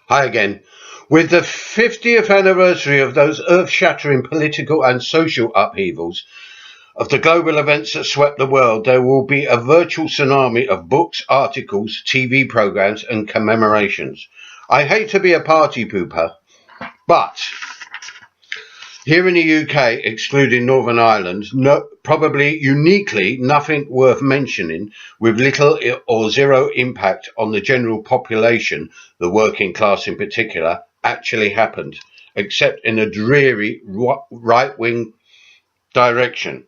Hi again. With the 50th anniversary of those earth-shattering political and social upheavals of the global events that swept the world, there will be a virtual tsunami of books, articles, TV programs and commemorations. I hate to be a party pooper, but here in the UK, excluding Northern Ireland, probably uniquely nothing worth mentioning with little or zero impact on the general population, the working class in particular, actually happened, except in a dreary right-wing direction.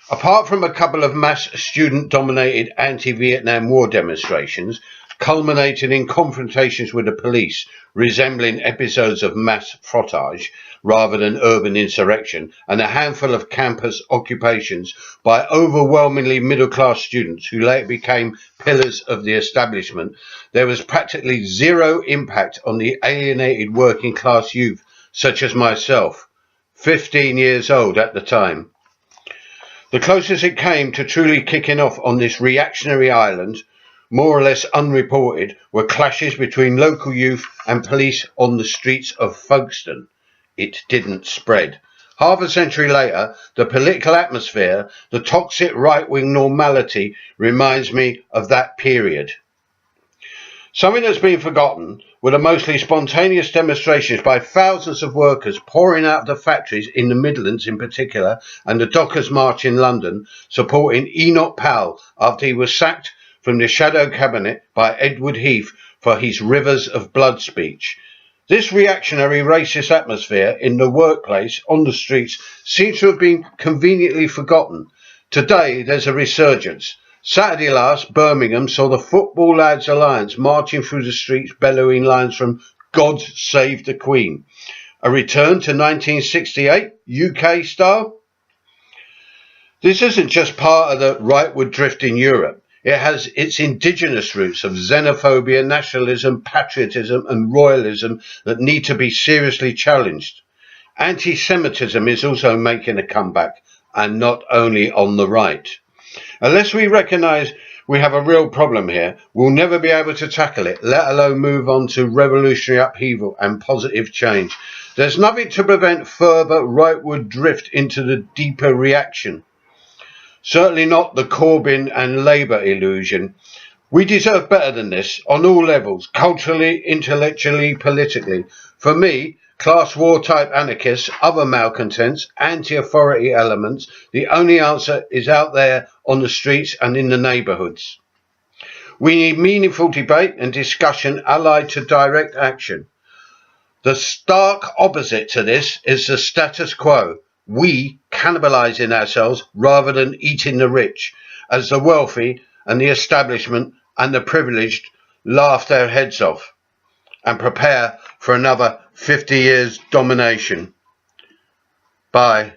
Apart from a couple of mass student-dominated anti-Vietnam War demonstrations, culminating in confrontations with the police, resembling episodes of mass frottage rather than urban insurrection, and a handful of campus occupations by overwhelmingly middle-class students who later became pillars of the establishment, there was practically zero impact on the alienated working-class youth, such as myself, 15 years old at the time. The closest it came to truly kicking off on this reactionary island, more or less unreported, were clashes between local youth and police on the streets of Folkestone. It didn't spread. Half a century later, the political atmosphere, the toxic right-wing normality, reminds me of that period. Something that's been forgotten were the mostly spontaneous demonstrations by thousands of workers pouring out of the factories in the Midlands in particular, and the Dockers March in London, supporting Enoch Powell after he was sacked from the shadow cabinet by Edward Heath for his Rivers of Blood speech. This reactionary racist atmosphere in the workplace, on the streets, seems to have been conveniently forgotten. Today there's a resurgence. Saturday last, Birmingham saw the Football Lads Alliance marching through the streets bellowing lines from God Save the Queen. A return to 1968 UK style? This isn't just part of the rightward drift in Europe. It has its indigenous roots of xenophobia, nationalism, patriotism and royalism that need to be seriously challenged. Anti-Semitism is also making a comeback, and not only on the right. Unless we recognise we have a real problem here, we'll never be able to tackle it, let alone move on to revolutionary upheaval and positive change. There's nothing to prevent further rightward drift into the deeper reaction. Certainly not the Corbyn and Labour illusion. We deserve better than this on all levels, culturally, intellectually, politically. For me, class war type anarchists, other malcontents, anti-authority elements, the only answer is out there on the streets and in the neighbourhoods. We need meaningful debate and discussion allied to direct action. The stark opposite to this is the status quo. We cannibalising ourselves rather than eating the rich, as the wealthy and the establishment and the privileged laugh their heads off and prepare for another 50 years domination. Bye.